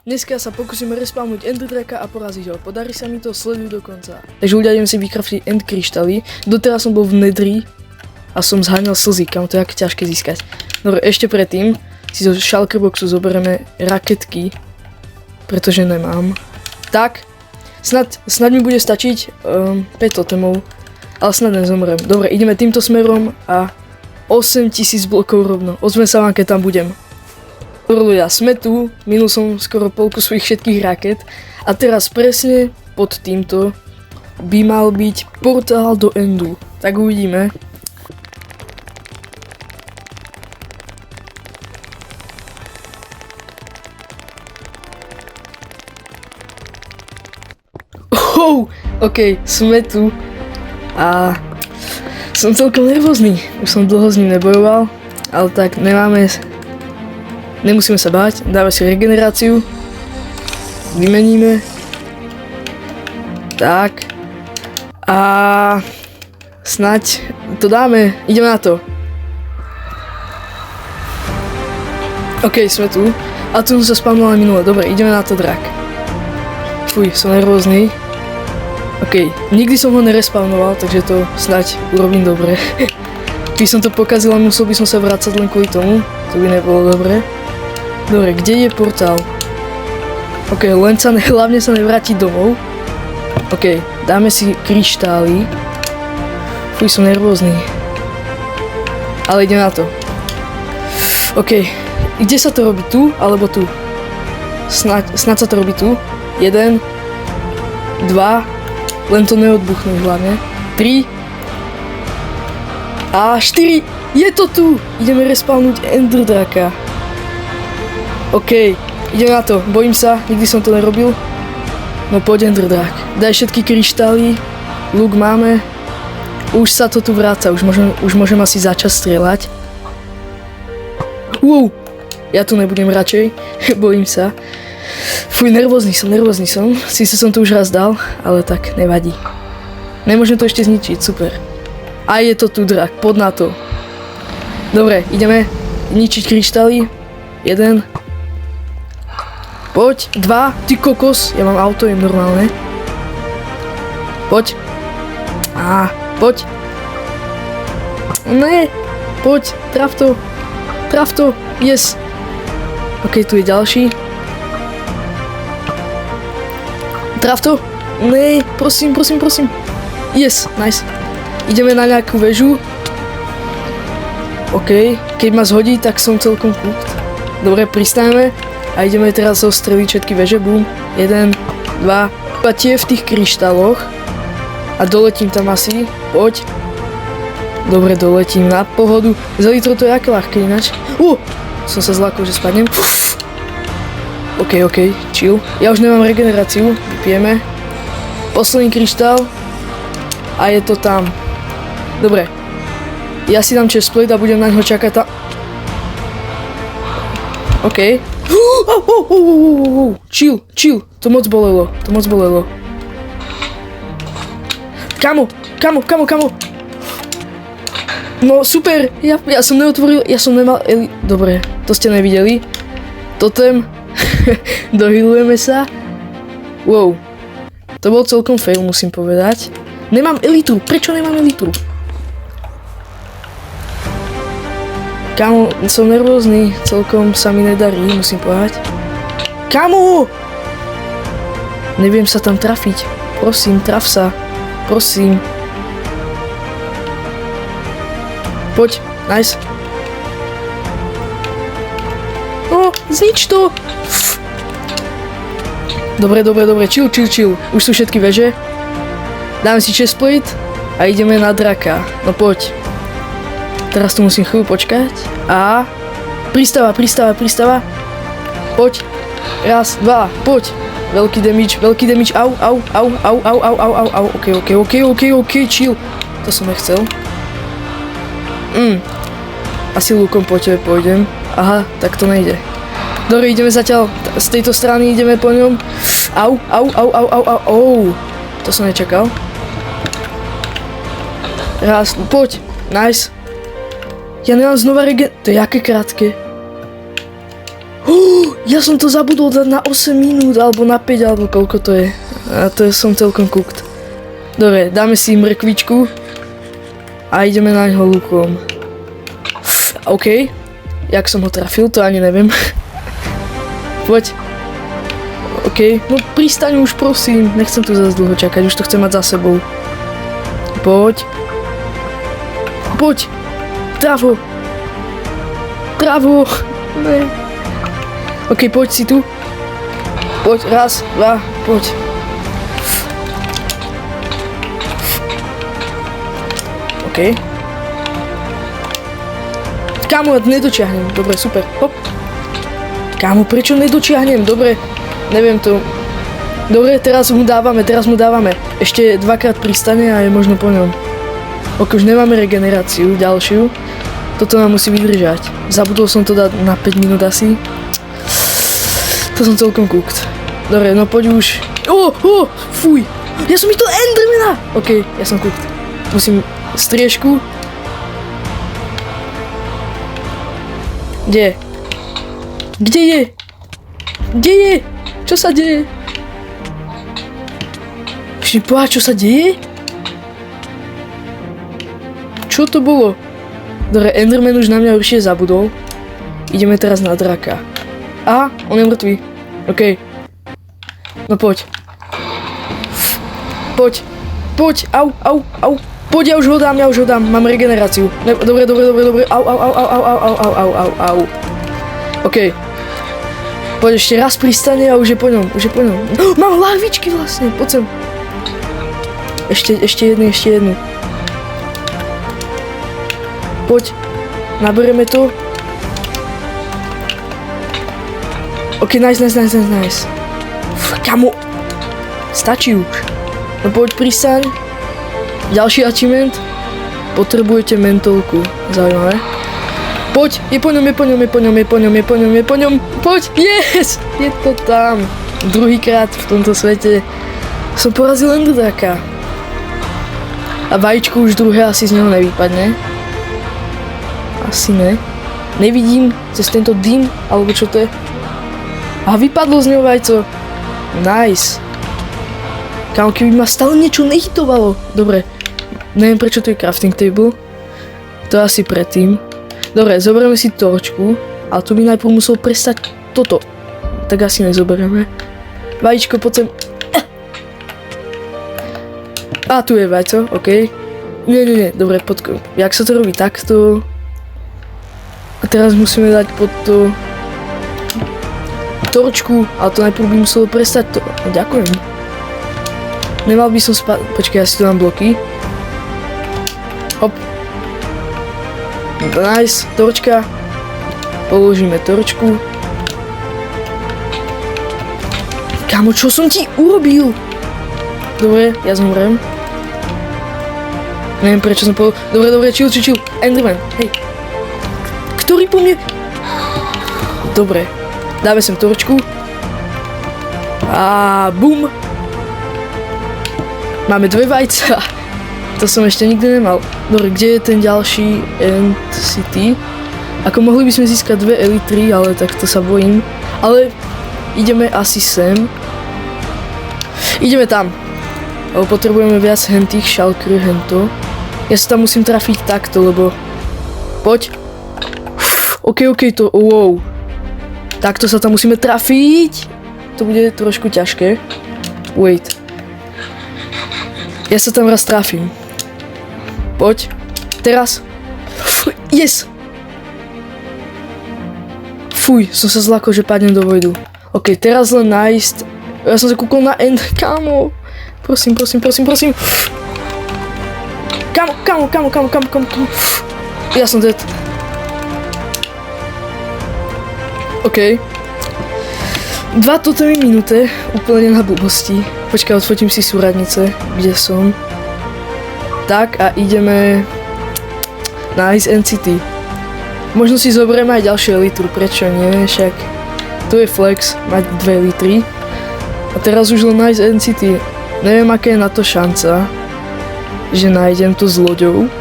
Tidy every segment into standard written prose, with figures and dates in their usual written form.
Dneska sa pokúsime respawnúť Enderdraka a poraziť ho. Podarí sa mi to, sleduj do konca. Takže ľudia, idem si vykraftiť end kryštály. Doteraz som bol v Nedri a som zháňal slzy, kam to je aké ťažké získať. Dobre, ešte predtým si zo shulkerboxu zoberieme raketky, pretože nemám. Tak, snad mi bude stačiť 5 totemov, ale snad nezomrem. Dobre, ideme týmto smerom a 8000 blokov rovno. Ozvem sa vám, keď tam budem. Ľudia, sme tu, minul som skoro polku svojich všetkých raket a teraz presne pod týmto by mal byť portál do endu. Tak uvidíme. OK, sme tu a som celkom nervózny. Už som dlho s ním nebojoval, ale tak nemusíme sa báť, dáme si regeneráciu, vymeníme, tak a snaď to dáme, ideme na to. OK, sme tu a tu som sa spavnoval minule, dobre, ideme na to, drak. Fuj, som nervózny. OK, nikdy som ho nerespawnoval, takže to snaď urobím dobre. Keď som to pokazil a musel by som sa vrácať len kvôli tomu, to by nebolo dobre. Dobre, kde je portál? OK, hlavne sa nevrátiť domov. OK, dáme si kryštály. Fuj, som nervózny. Ale idem na to. OK, kde sa to robí? Tu alebo tu? Snaď sa to robí tu. 1, 2, len to neodbuchnúť hlavne. 3 a 4. Je to tu! Ideme respawnúť Enderdraka. OK, idem na to. Bojím sa, nikdy som to nerobil. No poď Enderdrak. Daj všetky kryštály. Luk máme. Už sa to tu vráca, už môžem asi začať strieľať. Wow! Ja tu nebudem radšej, bojím sa. Fuj, nervózny som. Síce som to už raz dal, ale tak nevadí. Nemôžem to ešte zničiť, super. A je to tu drak, poď na to. Dobre, ideme ničiť kryštály. 1. Poď, 2, ty kokos, ja mám auto, je normálne. Poď. Poď. Ne, poď, traf to, yes. OK, tu je ďalší. Traf to! Nej, prosím. Yes, nice. Ideme na nejakú väžu. OK, keď ma zhodí, tak som celkom cooked. Dobre, pristajeme a ideme teraz zostreliť všetky väže. Boom. 1, 2. A tie v tých kryštáloch. A doletím tam asi. Poď. Dobre, doletím na pohodu. Za litro to je aké ľahké ináč. Som sa zlákol, že spadnem. OK, chill. Ja už nemám regeneráciu, vypijeme. Posledný kryštál. A je to tam. Dobre. Ja si dám chestplate a budem na ňo čakať tam. OK. Chill. To moc bolelo. Kamo. No super, ja som neotvoril, ja som nemal Dobre, to ste nevideli. Totem. Dohylujeme sa. Wow. To bol celkom fail, musím povedať. Nemám elitru. Prečo nemám elitru? Kámo, som nervózny. Celkom sa mi nedarí, musím povedať. Kámo! Neviem sa tam trafiť. Prosím, traf sa. Prosím. Poď, nice. Znič to! Dobre, chill. Už sú všetky veže. Dáme si chestplate a ideme na draka. No poď. Teraz tu musím chvíľu počkať. A... Pristáva. Poď. 1, 2, poď. Veľký damage. Au. OK, chill. To som nechcel. Asi lúkom po tebe pôjdem. Aha, tak to nejde. Dobre, ideme zatiaľ, z tejto strany ideme po ňom. Au. To som nečakal. Raz, poď. Nice. Ja nemám znova To je aké krátke. Ja som to zabudol dať na 8 minút, alebo na 5, alebo koľko to je. A to som celkom cooked. Dobre, dáme si mrkvičku. A ideme na ňo lukom. OK. Jak som ho trafil, to ani neviem. Poď. OK. No pristaň už, prosím. Nechcem tu zase dlho čakať, už to chcem mať za sebou. Poď. Poď. Traf ho. Traf ho. Ne. OK, poď si tu. Poď, raz, dva, poď. OK. Kámo, ja nedočiahnem. Dobre, super. Hop. Kámo, prečo nedočiahnem? Dobre, neviem to. Dobre, teraz mu dávame. Ešte dvakrát pristane a je možno po ňom. Ok, už nemáme regeneráciu ďalšiu. Toto nám musí vydržať. Zabudol som to dať na 5 minút asi. To som celkom cooked. Dobre, no poď už. Fuj. Ja som to Endermana. Ok, ja som cooked. Musím striežku. Kde? Kde je? Kde je? Čo sa deje? Ešte povedať, čo sa deje? Čo to bolo? Dobre, Enderman už na mňa určite zabudol. Ideme teraz na draka. A, on je mŕtvý. OK. No poď. Poď. Poď. Au. Poď, ja už ho dám. Mám regeneráciu. Dobre. Au. OK. Poď, ešte raz pristane a už je po ňom. Mám lahvičky vlastne, poď sem. Ešte jednu. Poď. Naberieme to. OK, nice. Kamo. Stačí už. No poď, pristaň. Ďalší achievement. Potrebujete mentolku. Zaujímavé. Poď, je po ňom. Poď, yes! Je to tam. Druhýkrát v tomto svete som porazil Enderdraka. A vajíčko už druhé asi z neho nevypadne. Asi ne. Nevidím cez tento dym, alebo čo to je. A vypadlo z neho vajco. Nice. Kámo, keby ma stále niečo nehitovalo. Dobre. Neviem, prečo to je crafting table. To je asi predtým. Dobre, zoberieme si torčku. Ale tu by najprv musel prestať toto. Tak asi nezoberieme. Vajíčko, poď sem. A tu je vajco, OK. Nie. Dobre, jak sa to robí takto. A teraz musíme dať pod to torčku, ale to najprv by muselo prestať to. Ďakujem. Nemal by som počkaj, ja si tu dám bloky. Hop. Nice, torčka. Položíme torčku. Kámo, čo som ti urobil? Dobre, ja zomrem. Neviem, prečo som povedal. Dobre, chill. Enderman, hej. Ktorý po mne? Dobre. Dáme sem torčku. A bum. Máme 2 vajca. To som ešte nikdy nemal. Dobre, kde je ten ďalší End City? Ako mohli by sme získať 2 elitry, ale tak to sa bojím. Ale ideme asi sem. Ideme tam. Lebo potrebujeme viac hentých šalkr, hento. Ja sa tam musím trafiť takto, lebo... Poď. OK, to... Wow. Takto sa tam musíme trafiť. To bude trošku ťažké. Wait. Ja sa tam raz trafím. Poď. Teraz. Yes! Fuj, som sa zlakol, že padnem do vojdu. OK, teraz len nájsť... Ja som sa kúkol na end. Kámo. Prosím. Kámo. Ja som dead. OK. 2 totemy minúte, úplne na blbosti. Počkaj, odfotím si súradnice, kde som. Tak a ideme na Ice and City. Možno si zoberieme aj ďalšiu elitru, prečo nie, však tu je flex, mať 2 elitry. A teraz už len Ice and City. Neviem, aká je na to šanca, že nájdem to s loďou.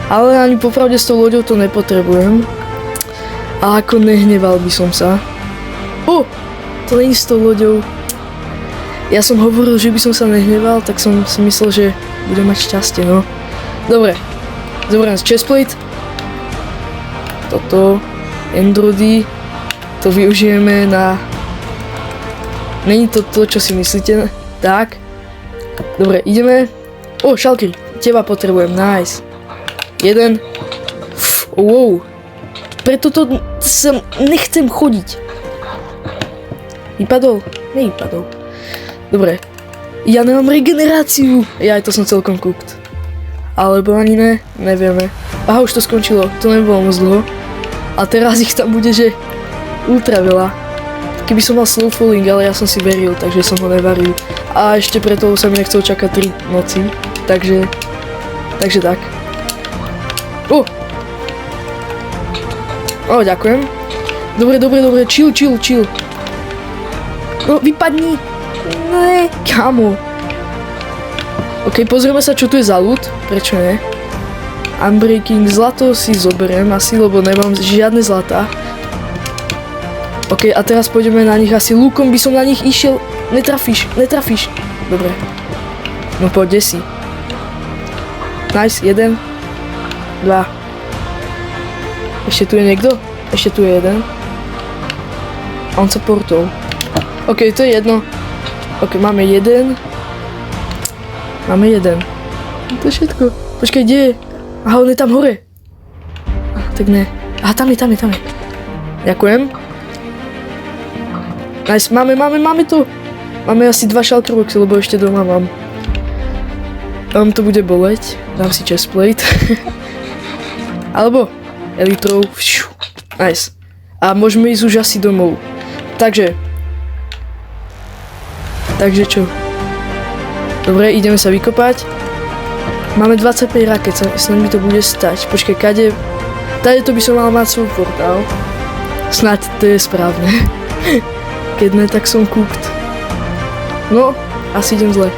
Ale ani popravde s tou loďou to nepotrebujem. A ako nehneval by som sa, To nie je s tou loďou. Ja som hovoril, že by som sa nehneval, tak som si myslel, že budem mať šťastie, no. Dobre. Zoberiem z chestplate. Toto. Endrody. To využijeme na... Není to to, čo si myslíte. Tak. Dobre, ideme. Šalky. Teba potrebujem. Nice. Jeden. Wow. Preto to sem nechcem chodiť. Vypadol? Nevypadol. Dobre. Ja nemám regeneráciu. Ja aj to som celkom cooked. Alebo ani ne, nevieme. Aha, už to skončilo. To nebolo moc dlho. A teraz ich tam bude, že ultra veľa. Keby som mal slow falling, ale ja som si veril, takže som ho nevaril. A ešte preto sa mi nechcel čakať 3 noci. Takže tak. Ďakujem. Dobre, chill. No, vypadni. Ne, kamo. Ok, pozrieme sa, čo tu je za loot. Prečo ne? Unbreaking, zlato si zoberiem asi, lebo nemám žiadne zlata. Ok, a teraz pôjdeme na nich asi lúkom, by som na nich išiel. Netrafíš. Dobre. No poď, si. Nice, 1, 2. Ešte tu je niekto? Ešte tu je jeden. A on sa portol. Ok, to je jedno. Ok, máme jeden. To je všetko. Počkaj, kde je? Aha, on je tam hore. Tak ne. Aha, tam je. Ďakujem. Nice, máme to. Máme asi 2 shulkerboxy, lebo ešte doma mám. To bude boleť. Dám si chestplate. Alebo elitrou. Nice. A môžeme ísť už asi domov. Takže čo? Dobre, ideme sa vykopať. Máme 25 raket, snad mi to bude stať. Počkaj, kade to by som mal mať svoj portál. Snáď to je správne. Keď ne, tak som cooked. No, asi idem zle.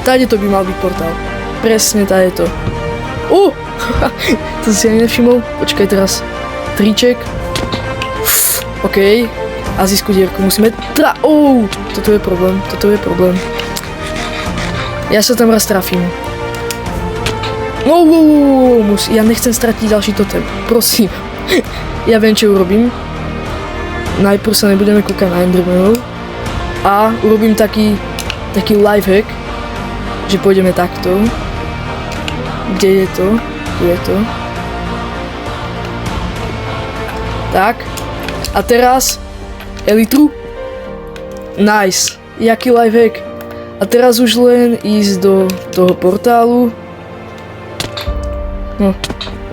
Tade to by mal byť portál. Presne tade to. To si ani nevšimol. Počkaj teraz. Triček. OK. Azijskú dierku musíme... Toto je problém. Ja sa tam raz trafím. Ja nechcem stratiť ďalší totem. Prosím. Ja viem, čo urobím. Najprv sa nebudeme kúkať na Endermanov. A urobím taký lifehack, že pôjdeme takto. Kde je to? Tu je to. Tak. A teraz elitru. Nice. Jaký lifehack. A teraz už len ísť do toho portálu.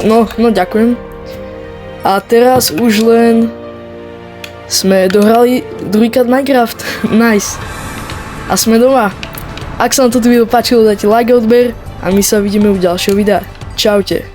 No, ďakujem. A teraz už len sme dohrali druhýkrát Minecraft. Nice. A sme doma. Ak sa vám toto video páčilo, dajte like a odber a my sa vidíme u ďalšieho videa. Čaute.